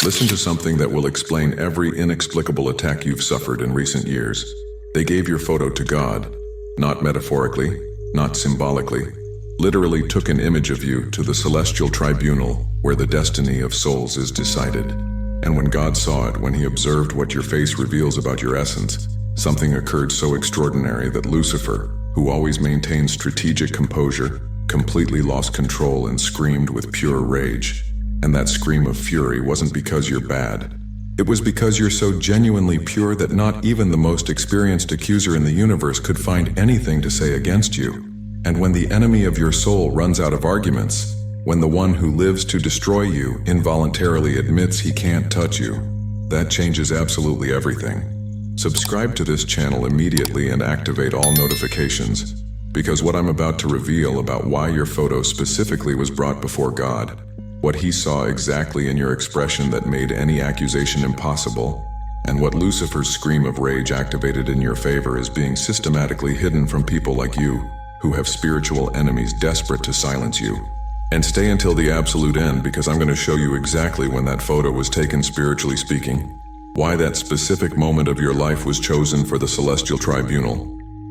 Listen to something that will explain every inexplicable attack you've suffered in recent years. They gave your photo to God, not metaphorically, not symbolically, literally took an image of you to the celestial tribunal where the destiny of souls is decided. And when God saw it, when he observed what your face reveals about your essence, something occurred so extraordinary that Lucifer, who always maintained strategic composure, completely lost control and screamed with pure rage. And that scream of fury wasn't because you're bad. It was because you're so genuinely pure that not even the most experienced accuser in the universe could find anything to say against you. And when the enemy of your soul runs out of arguments, when the one who lives to destroy you involuntarily admits he can't touch you, that changes absolutely everything. Subscribe to this channel immediately and activate all notifications, because what I'm about to reveal about why your photo specifically was brought before God, what he saw exactly in your expression that made any accusation impossible, and what Lucifer's scream of rage activated in your favor is being systematically hidden from people like you, who have spiritual enemies desperate to silence you. And stay until the absolute end, because I'm going to show you exactly when that photo was taken spiritually speaking, why that specific moment of your life was chosen for the celestial tribunal,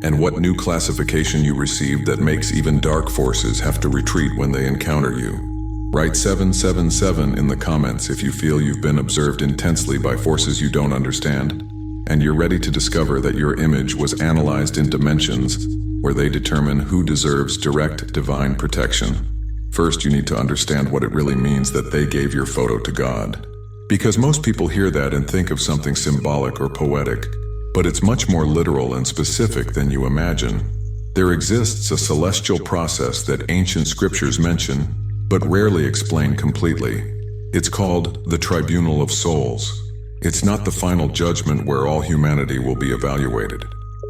and what new classification you received that makes even dark forces have to retreat when they encounter you. Write 777 in the comments if you feel you've been observed intensely by forces you don't understand, and you're ready to discover that your image was analyzed in dimensions where they determine who deserves direct divine protection. First, you need to understand what it really means that they gave your photo to God. Because most people hear that and think of something symbolic or poetic, but it's much more literal and specific than you imagine. There exists a celestial process that ancient scriptures mention, but rarely explain completely. It's called the tribunal of souls. It's not the final judgment where all humanity will be evaluated.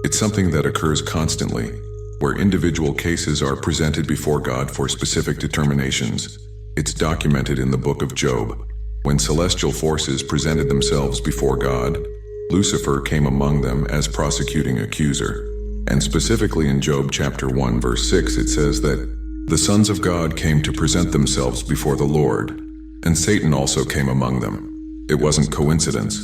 It's something that occurs constantly, where individual cases are presented before God for specific determinations. It's documented in the book of Job. When celestial forces presented themselves before God, Lucifer came among them as prosecuting accuser. And specifically in Job chapter 1 verse 6 it says that the sons of God came to present themselves before the Lord, and Satan also came among them. It wasn't coincidence.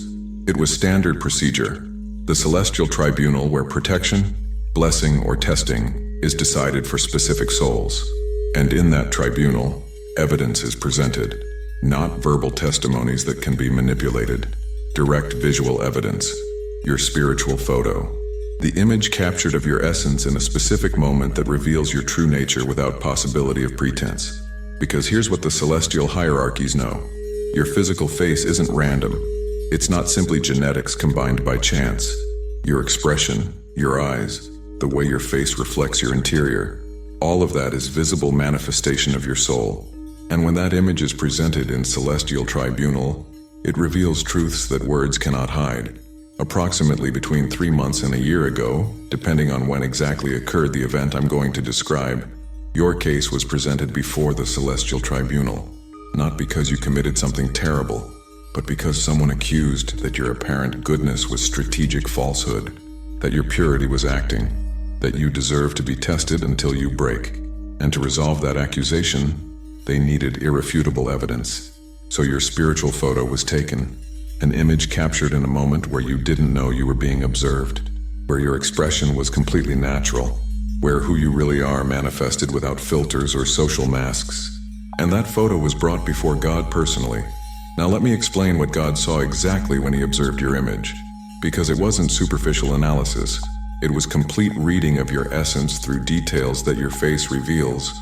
It was standard procedure. The celestial tribunal where protection, blessing, or testing is decided for specific souls. And in that tribunal, evidence is presented, not verbal testimonies that can be manipulated. Direct visual evidence, your spiritual photo. The image captured of your essence in a specific moment that reveals your true nature without possibility of pretense. Because here's what the celestial hierarchies know. Your physical face isn't random. It's not simply genetics combined by chance. Your expression, your eyes, the way your face reflects your interior, all of that is visible manifestation of your soul. And when that image is presented in celestial tribunal, it reveals truths that words cannot hide. Approximately between 3 months and a year ago, depending on when exactly occurred the event I'm going to describe, your case was presented before the celestial tribunal, not because you committed something terrible, but because someone accused that your apparent goodness was strategic falsehood, that your purity was acting, that you deserve to be tested until you break. And to resolve that accusation, they needed irrefutable evidence. So your spiritual photo was taken. An image captured in a moment where you didn't know you were being observed, where your expression was completely natural, where who you really are manifested without filters or social masks. And that photo was brought before God personally. Now let me explain what God saw exactly when he observed your image. Because it wasn't superficial analysis. It was complete reading of your essence through details that your face reveals,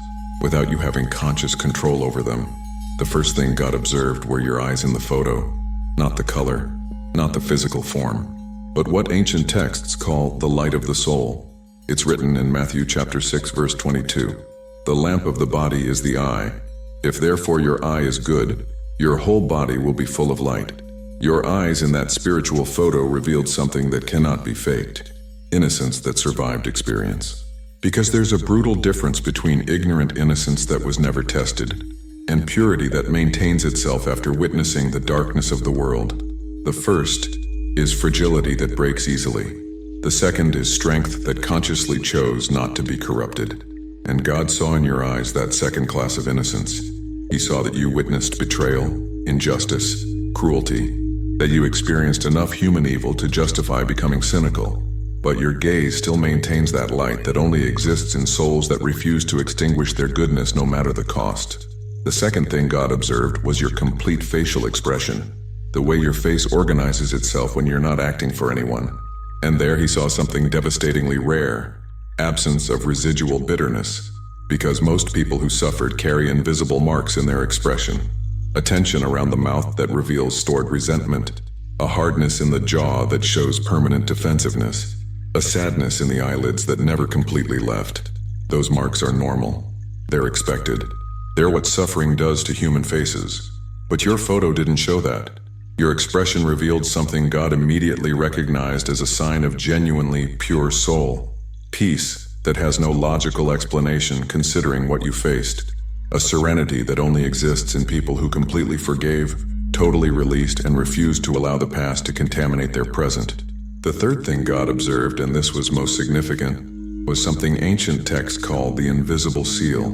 without you having conscious control over them. The first thing God observed were your eyes in the photo. Not the color, not the physical form, but what ancient texts call the light of the soul. It's written in Matthew chapter 6 verse 22. The lamp of the body is the eye. If therefore your eye is good, your whole body will be full of light. Your eyes in that spiritual photo revealed something that cannot be faked. Innocence that survived experience. Because there's a brutal difference between ignorant innocence that was never tested and purity that maintains itself after witnessing the darkness of the world. The first is fragility that breaks easily. The second is strength that consciously chose not to be corrupted. And God saw in your eyes that second class of innocence. He saw that you witnessed betrayal, injustice, cruelty, that you experienced enough human evil to justify becoming cynical. But your gaze still maintains that light that only exists in souls that refuse to extinguish their goodness no matter the cost. The second thing God observed was your complete facial expression, the way your face organizes itself when you're not acting for anyone. And there he saw something devastatingly rare: absence of residual bitterness. Because most people who suffered carry invisible marks in their expression. A tension around the mouth that reveals stored resentment, a hardness in the jaw that shows permanent defensiveness, a sadness in the eyelids that never completely left. Those marks are normal. They're expected. They're what suffering does to human faces. But your photo didn't show that. Your expression revealed something God immediately recognized as a sign of genuinely pure soul. Peace that has no logical explanation considering what you faced. A serenity that only exists in people who completely forgave, totally released, and refused to allow the past to contaminate their present. The third thing God observed, and this was most significant, was something ancient texts call the invisible seal.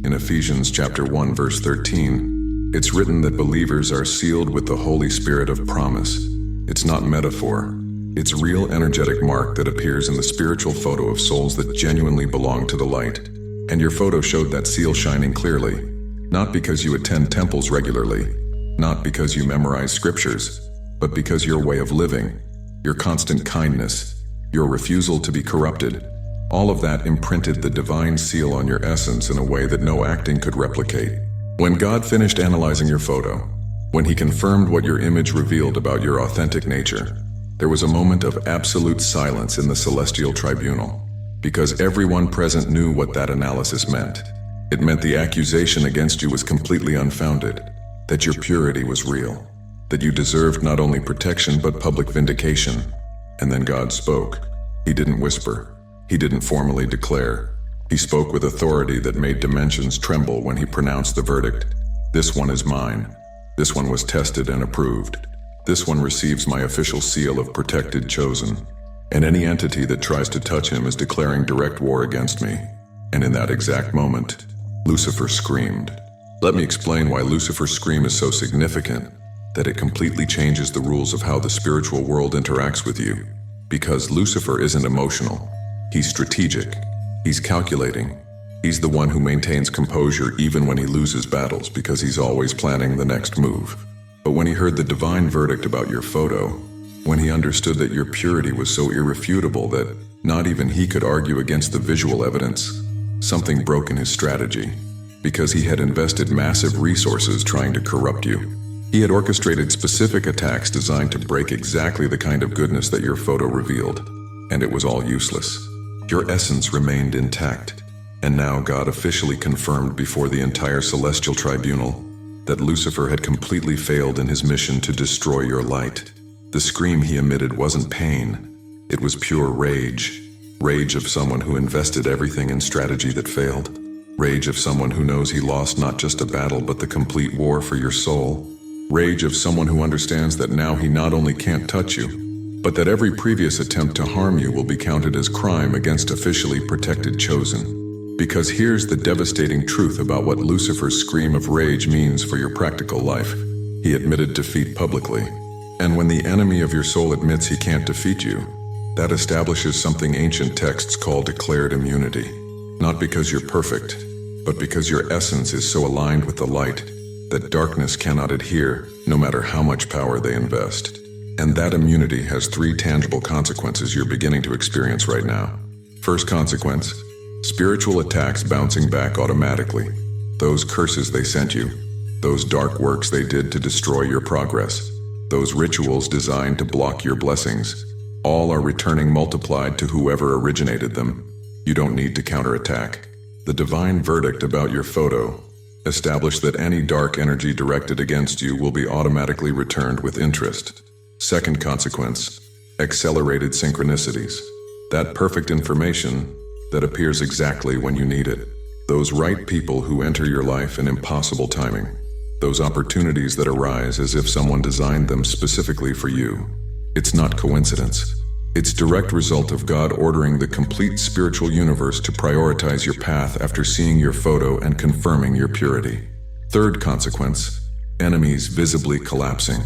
In Ephesians chapter 1 verse 13, it's written that believers are sealed with the Holy Spirit of promise. It's not metaphor. It's real energetic mark that appears in the spiritual photo of souls that genuinely belong to the light. And your photo showed that seal shining clearly, not because you attend temples regularly, not because you memorize scriptures, but because your way of living, your constant kindness, your refusal to be corrupted, all of that imprinted the divine seal on your essence in a way that no acting could replicate. When God finished analyzing your photo, when he confirmed what your image revealed about your authentic nature, there was a moment of absolute silence in the celestial tribunal, because everyone present knew what that analysis meant. It meant the accusation against you was completely unfounded, that your purity was real, that you deserved not only protection but public vindication. And then God spoke. He didn't whisper. He didn't formally declare. He spoke with authority that made dimensions tremble when he pronounced the verdict. This one is mine. This one was tested and approved. This one receives my official seal of protected, chosen. And any entity that tries to touch him is declaring direct war against me. And in that exact moment, Lucifer screamed. Let me explain why Lucifer's scream is so significant, that it completely changes the rules of how the spiritual world interacts with you. Because Lucifer isn't emotional. He's strategic. He's calculating. He's the one who maintains composure even when he loses battles, because he's always planning the next move. But when he heard the divine verdict about your photo, when he understood that your purity was so irrefutable that not even he could argue against the visual evidence, something broke in his strategy. Because he had invested massive resources trying to corrupt you. He had orchestrated specific attacks designed to break exactly the kind of goodness that your photo revealed. And it was all useless. Your essence remained intact. And now God officially confirmed before the entire celestial tribunal that Lucifer had completely failed in his mission to destroy your light. The scream he emitted wasn't pain. It was pure rage. Rage of someone who invested everything in strategy that failed. Rage of someone who knows he lost not just a battle but the complete war for your soul. Rage of someone who understands that now he not only can't touch you, but that every previous attempt to harm you will be counted as crime against officially protected, chosen. Because here's the devastating truth about what Lucifer's scream of rage means for your practical life. He admitted defeat publicly. And when the enemy of your soul admits he can't defeat you, that establishes something ancient texts call declared immunity. Not because you're perfect, but because your essence is so aligned with the light that darkness cannot adhere, no matter how much power they invest. And that immunity has 3 tangible consequences you're beginning to experience right now. First consequence, spiritual attacks bouncing back automatically. Those curses they sent you, those dark works they did to destroy your progress, those rituals designed to block your blessings, all are returning multiplied to whoever originated them. You don't need to counterattack. The divine verdict about your photo established that any dark energy directed against you will be automatically returned with interest. Second consequence, accelerated synchronicities. That perfect information that appears exactly when you need it. Those right people who enter your life in impossible timing. Those opportunities that arise as if someone designed them specifically for you. It's not coincidence. It's direct result of God ordering the complete spiritual universe to prioritize your path after seeing your photo and confirming your purity. Third consequence, enemies visibly collapsing.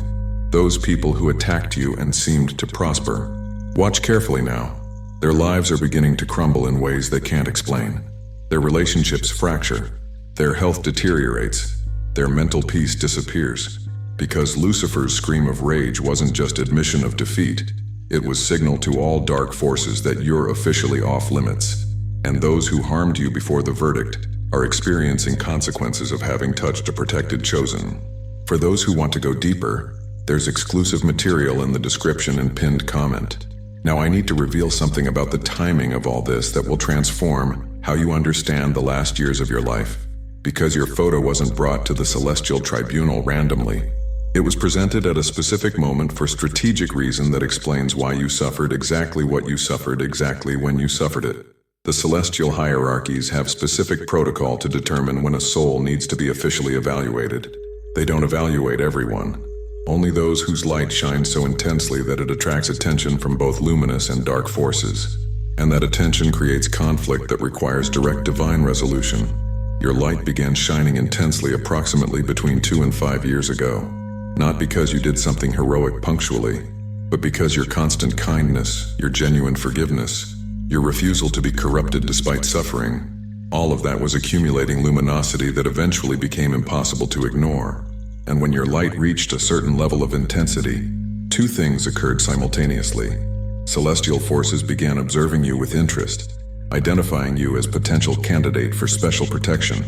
Those people who attacked you and seemed to prosper. Watch carefully now. Their lives are beginning to crumble in ways they can't explain. Their relationships fracture. Their health deteriorates. Their mental peace disappears. Because Lucifer's scream of rage wasn't just admission of defeat. It was signal to all dark forces that you're officially off limits. And those who harmed you before the verdict are experiencing consequences of having touched a protected chosen. For those who want to go deeper, there's exclusive material in the description and pinned comment. Now I need to reveal something about the timing of all this that will transform how you understand the last years of your life. Because your photo wasn't brought to the celestial tribunal randomly. It was presented at a specific moment for strategic reason that explains why you suffered exactly what you suffered exactly when you suffered it. The celestial hierarchies have specific protocol to determine when a soul needs to be officially evaluated. They don't evaluate everyone. Only those whose light shines so intensely that it attracts attention from both luminous and dark forces. And that attention creates conflict that requires direct divine resolution. Your light began shining intensely approximately between 2 and 5 years ago. Not because you did something heroic punctually, but because your constant kindness, your genuine forgiveness, your refusal to be corrupted despite suffering, all of that was accumulating luminosity that eventually became impossible to ignore. And when your light reached a certain level of intensity, 2 things occurred simultaneously. Celestial forces began observing you with interest, identifying you as potential candidate for special protection,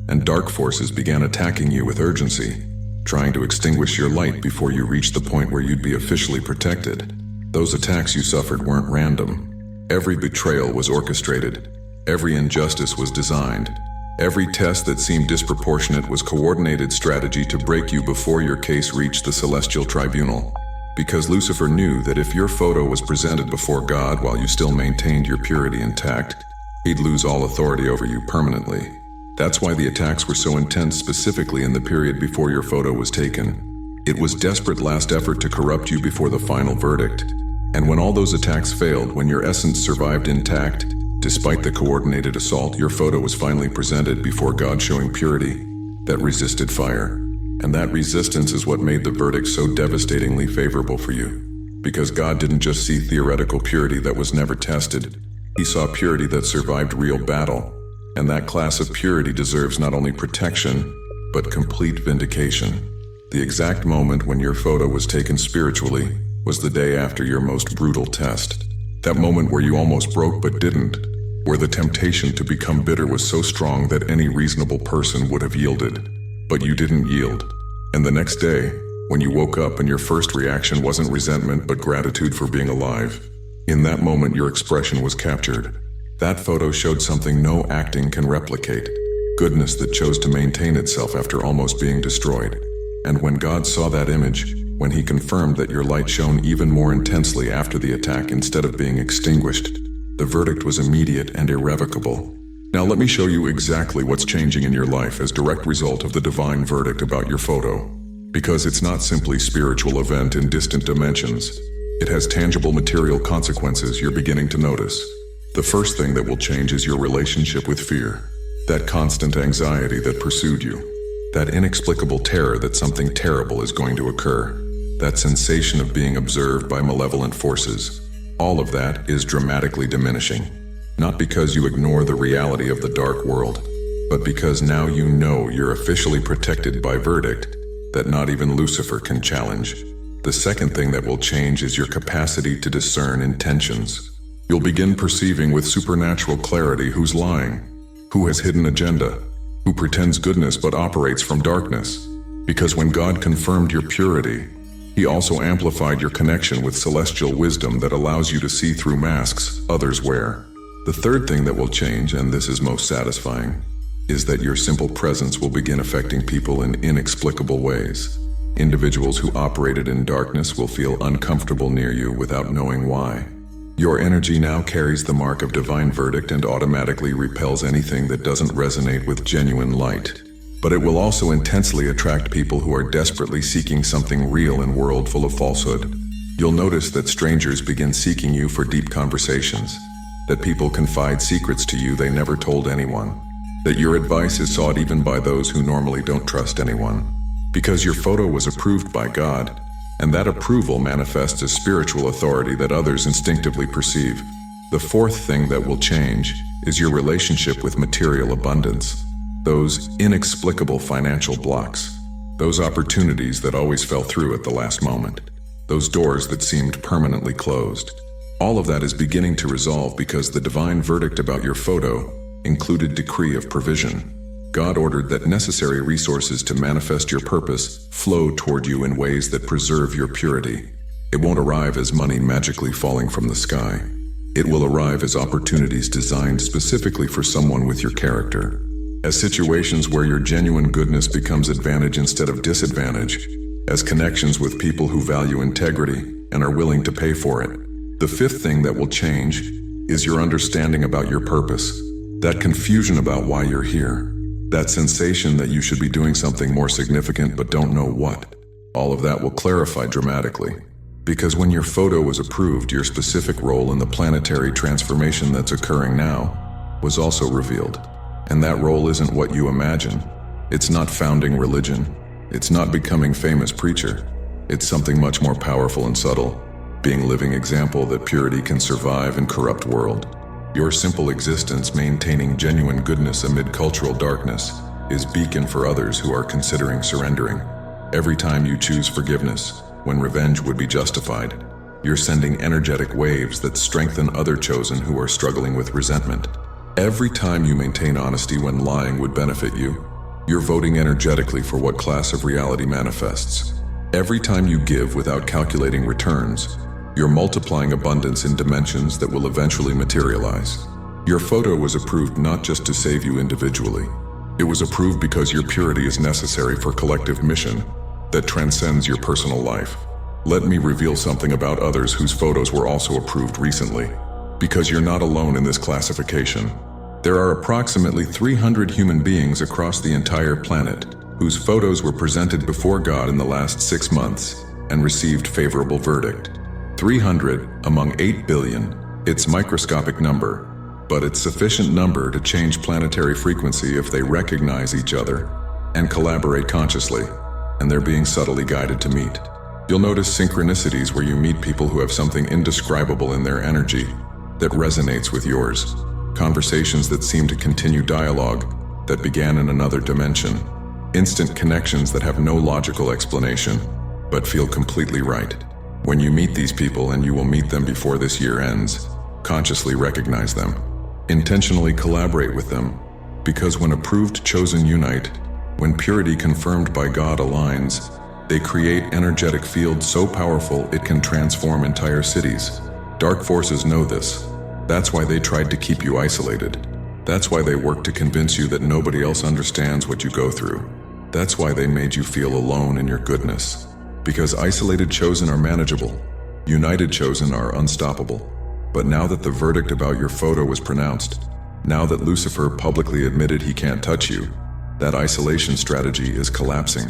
and dark forces began attacking you with urgency, trying to extinguish your light before you reached the point where you'd be officially protected. Those attacks you suffered weren't random. Every betrayal was orchestrated. Every injustice was designed. Every test that seemed disproportionate was coordinated strategy to break you before your case reached the celestial tribunal. Because Lucifer knew that if your photo was presented before God while you still maintained your purity intact, he'd lose all authority over you permanently. That's why the attacks were so intense specifically in the period before your photo was taken. It was desperate last effort to corrupt you before the final verdict. And when all those attacks failed, when your essence survived intact, despite the coordinated assault, your photo was finally presented before God showing purity that resisted fire. And that resistance is what made the verdict so devastatingly favorable for you. Because God didn't just see theoretical purity that was never tested. He saw purity that survived real battle. And that class of purity deserves not only protection, but complete vindication. The exact moment when your photo was taken spiritually was the day after your most brutal test. That moment where you almost broke but didn't. Where the temptation to become bitter was so strong that any reasonable person would have yielded. But you didn't yield. And the next day, when you woke up and your first reaction wasn't resentment but gratitude for being alive, in that moment your expression was captured. That photo showed something no acting can replicate. Goodness that chose to maintain itself after almost being destroyed. And when God saw that image, when he confirmed that your light shone even more intensely after the attack instead of being extinguished, the verdict was immediate and irrevocable. Now let me show you exactly what's changing in your life as direct result of the divine verdict about your photo. Because it's not simply spiritual event in distant dimensions. It has tangible material consequences you're beginning to notice. The first thing that will change is your relationship with fear. That constant anxiety that pursued you. That inexplicable terror that something terrible is going to occur. That sensation of being observed by malevolent forces. All of that is dramatically diminishing. Not because you ignore the reality of the dark world, but because now you know you're officially protected by verdict that not even Lucifer can challenge. The second thing that will change is your capacity to discern intentions. You'll begin perceiving with supernatural clarity who's lying, who has hidden agenda, who pretends goodness but operates from darkness. Because when God confirmed your purity, he also amplified your connection with celestial wisdom that allows you to see through masks others wear. The third thing that will change, and this is most satisfying, is that your simple presence will begin affecting people in inexplicable ways. Individuals who operated in darkness will feel uncomfortable near you without knowing why. Your energy now carries the mark of divine verdict and automatically repels anything that doesn't resonate with genuine light. But it will also intensely attract people who are desperately seeking something real in a world full of falsehood. You'll notice that strangers begin seeking you for deep conversations, that people confide secrets to you they never told anyone, that your advice is sought even by those who normally don't trust anyone. Because your photo was approved by God, and that approval manifests as spiritual authority that others instinctively perceive. The fourth thing that will change is your relationship with material abundance. Those inexplicable financial blocks, those opportunities that always fell through at the last moment, those doors that seemed permanently closed. All of that is beginning to resolve because the divine verdict about your photo included decree of provision. God ordered that necessary resources to manifest your purpose flow toward you in ways that preserve your purity. It won't arrive as money magically falling from the sky. It will arrive as opportunities designed specifically for someone with your character, as situations where your genuine goodness becomes advantage instead of disadvantage, as connections with people who value integrity and are willing to pay for it. The fifth thing that will change is your understanding about your purpose, that confusion about why you're here, that sensation that you should be doing something more significant but don't know what. All of that will clarify dramatically. Because when your photo was approved, your specific role in the planetary transformation that's occurring now was also revealed. And that role isn't what you imagine. It's not founding religion. It's not becoming famous preacher. It's something much more powerful and subtle, being living example that purity can survive in corrupt world. Your simple existence maintaining genuine goodness amid cultural darkness is beacon for others who are considering surrendering. Every time you choose forgiveness, when revenge would be justified, you're sending energetic waves that strengthen other chosen who are struggling with resentment. Every time you maintain honesty when lying would benefit you, you're voting energetically for what class of reality manifests. Every time you give without calculating returns, you're multiplying abundance in dimensions that will eventually materialize. Your photo was approved not just to save you individually. It was approved because your purity is necessary for collective mission that transcends your personal life. Let me reveal something about others whose photos were also approved recently. Because you're not alone in this classification. There are approximately 300 human beings across the entire planet whose photos were presented before God in the last 6 months and received favorable verdict. 300 among 8 billion. It's microscopic number, but it's sufficient number to change planetary frequency if they recognize each other and collaborate consciously, and they're being subtly guided to meet. You'll notice synchronicities where you meet people who have something indescribable in their energy that resonates with yours. Conversations that seem to continue dialogue that began in another dimension. Instant connections that have no logical explanation, but feel completely right. When you meet these people, and you will meet them before this year ends, consciously recognize them. Intentionally collaborate with them, because when approved chosen unite, when purity confirmed by God aligns, they create energetic fields so powerful it can transform entire cities. Dark forces know this. That's why they tried to keep you isolated. That's why they work to convince you that nobody else understands what you go through. That's why they made you feel alone in your goodness. Because isolated chosen are manageable, united chosen are unstoppable. But now that the verdict about your photo was pronounced, now that Lucifer publicly admitted he can't touch you, that isolation strategy is collapsing.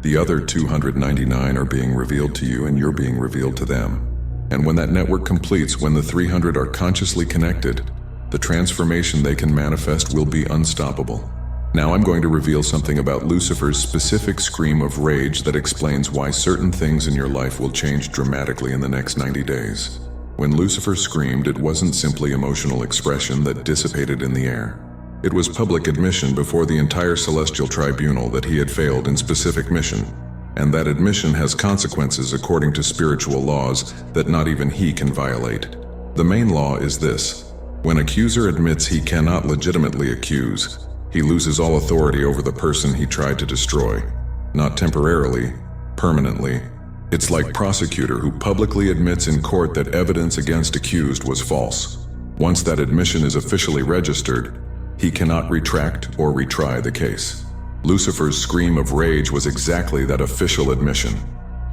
The other 299 are being revealed to you, and you're being revealed to them. And when that network completes, when the 300 are consciously connected, the transformation they can manifest will be unstoppable. Now I'm going to reveal something about Lucifer's specific scream of rage that explains why certain things in your life will change dramatically in the next 90 days. When Lucifer screamed, it wasn't simply emotional expression that dissipated in the air. It was public admission before the entire celestial tribunal that he had failed in specific mission. And that admission has consequences according to spiritual laws that not even he can violate. The main law is this: when accuser admits he cannot legitimately accuse, he loses all authority over the person he tried to destroy. Not temporarily, permanently. It's like prosecutor who publicly admits in court that evidence against accused was false. Once that admission is officially registered, he cannot retract or retry the case. Lucifer's scream of rage was exactly that official admission,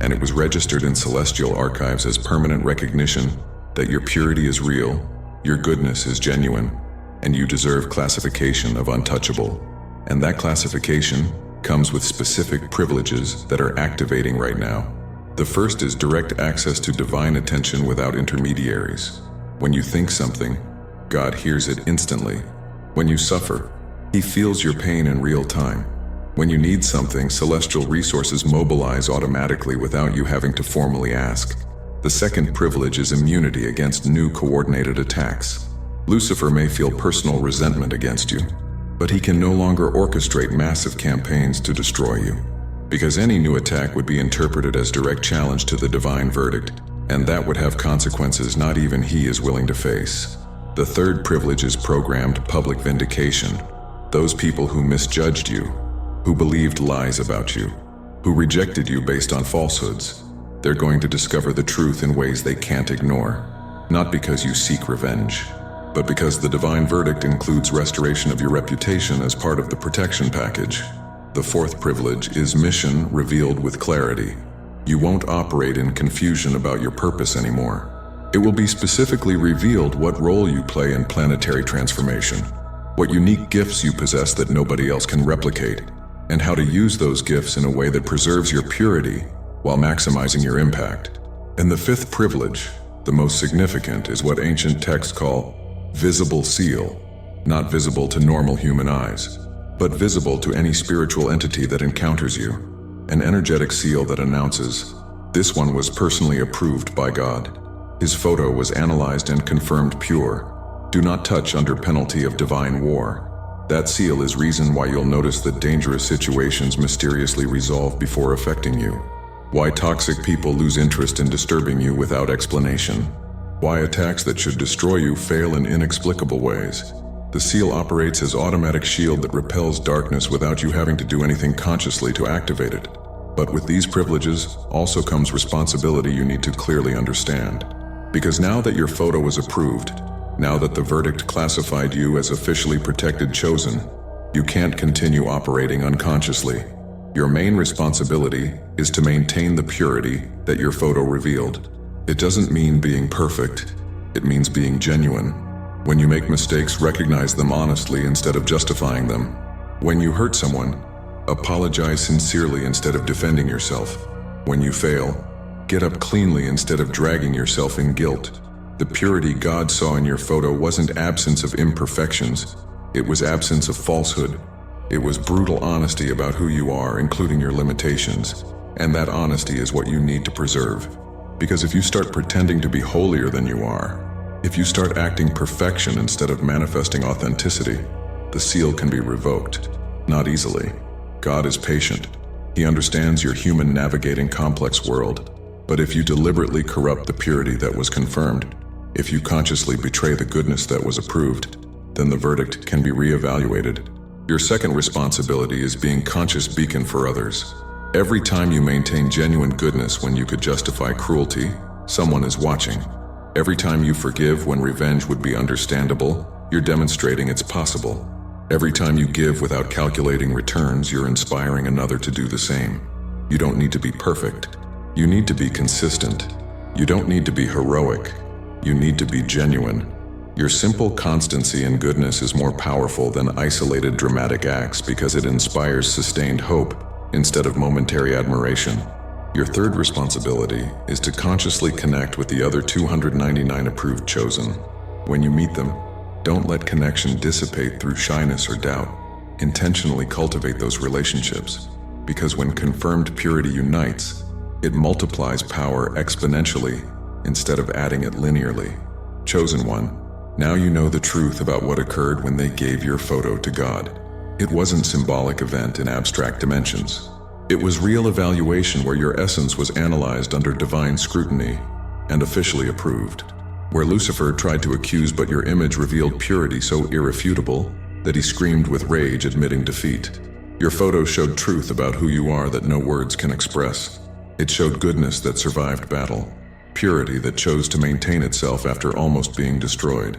and it was registered in celestial archives as permanent recognition that your purity is real, your goodness is genuine, and you deserve classification of untouchable. And that classification comes with specific privileges that are activating right now. The first is direct access to divine attention without intermediaries. When you think something, God hears it instantly. When you suffer, He feels your pain in real time. When you need something, celestial resources mobilize automatically without you having to formally ask. The second privilege is immunity against new coordinated attacks. Lucifer may feel personal resentment against you, but he can no longer orchestrate massive campaigns to destroy you, because any new attack would be interpreted as direct challenge to the divine verdict, and that would have consequences not even he is willing to face. The third privilege is programmed public vindication. Those people who misjudged you, who believed lies about you, who rejected you based on falsehoods, they're going to discover the truth in ways they can't ignore. Not because you seek revenge, but because the divine verdict includes restoration of your reputation as part of the protection package. The fourth privilege is mission revealed with clarity. You won't operate in confusion about your purpose anymore. It will be specifically revealed what role you play in planetary transformation, what unique gifts you possess that nobody else can replicate, and how to use those gifts in a way that preserves your purity while maximizing your impact. And the fifth privilege, the most significant, is what ancient texts call visible seal, not visible to normal human eyes, but visible to any spiritual entity that encounters you. An energetic seal that announces, this one was personally approved by God. His photo was analyzed and confirmed pure. Do not touch under penalty of divine war. That seal is reason why you'll notice that dangerous situations mysteriously resolve before affecting you. Why toxic people lose interest in disturbing you without explanation. Why attacks that should destroy you fail in inexplicable ways. The seal operates as automatic shield that repels darkness without you having to do anything consciously to activate it. But with these privileges also comes responsibility you need to clearly understand. Because now that your photo was approved, now that the verdict classified you as officially protected chosen, you can't continue operating unconsciously. Your main responsibility is to maintain the purity that your photo revealed. It doesn't mean being perfect, it means being genuine. When you make mistakes, recognize them honestly instead of justifying them. When you hurt someone, apologize sincerely instead of defending yourself. When you fail, get up cleanly instead of dragging yourself in guilt. The purity God saw in your photo wasn't absence of imperfections, it was absence of falsehood. It was brutal honesty about who you are, including your limitations, and that honesty is what you need to preserve. Because if you start pretending to be holier than you are, if you start acting perfection instead of manifesting authenticity, the seal can be revoked, not easily. God is patient. He understands your human navigating complex world. But if you deliberately corrupt the purity that was confirmed, if you consciously betray the goodness that was approved, then the verdict can be reevaluated. Your second responsibility is being conscious beacon for others. Every time you maintain genuine goodness when you could justify cruelty, someone is watching. Every time you forgive when revenge would be understandable, you're demonstrating it's possible. Every time you give without calculating returns, you're inspiring another to do the same. You don't need to be perfect. You need to be consistent. You don't need to be heroic. You need to be genuine. Your simple constancy and goodness is more powerful than isolated dramatic acts because it inspires sustained hope instead of momentary admiration. Your third responsibility is to consciously connect with the other 299 approved chosen. When you meet them, don't let connection dissipate through shyness or doubt. Intentionally cultivate those relationships, because when confirmed purity unites, it multiplies power exponentially instead of adding it linearly. Chosen one, now you know the truth about what occurred when they gave your photo to God. It wasn't symbolic event in abstract dimensions. It was real evaluation where your essence was analyzed under divine scrutiny and officially approved. Where Lucifer tried to accuse but your image revealed purity so irrefutable that he screamed with rage admitting defeat. Your photo showed truth about who you are that no words can express. It showed goodness that survived battle, purity that chose to maintain itself after almost being destroyed,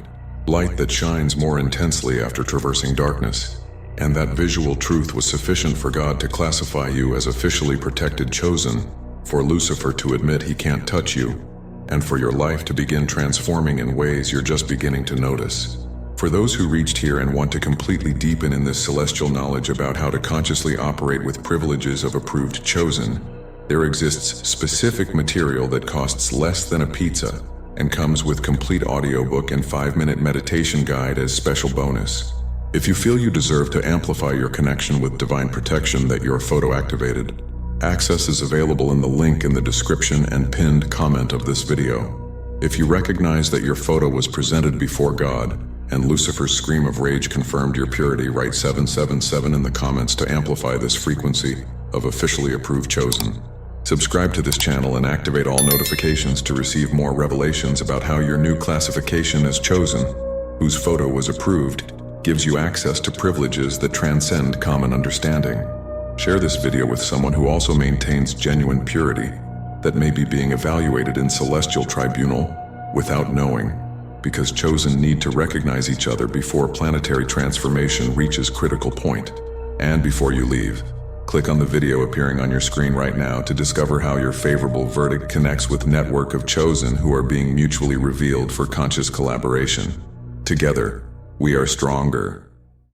light that shines more intensely after traversing darkness. And that visual truth was sufficient for God to classify you as officially protected chosen, for Lucifer to admit he can't touch you, and for your life to begin transforming in ways you're just beginning to notice. For those who reached here and want to completely deepen in this celestial knowledge about how to consciously operate with privileges of approved chosen, there exists specific material that costs less than a pizza and comes with complete audiobook and 5-minute meditation guide as special bonus. If you feel you deserve to amplify your connection with divine protection that your photo activated, access is available in the link in the description and pinned comment of this video. If you recognize that your photo was presented before God, and Lucifer's scream of rage confirmed your purity, write 777 in the comments to amplify this frequency of officially approved chosen. Subscribe to this channel and activate all notifications to receive more revelations about how your new classification as chosen, whose photo was approved, gives you access to privileges that transcend common understanding. Share this video with someone who also maintains genuine purity that may be being evaluated in celestial tribunal without knowing, because chosen need to recognize each other before planetary transformation reaches critical point. And before you leave, click on the video appearing on your screen right now to discover how your favorable verdict connects with network of chosen who are being mutually revealed for conscious collaboration. Together, we are stronger.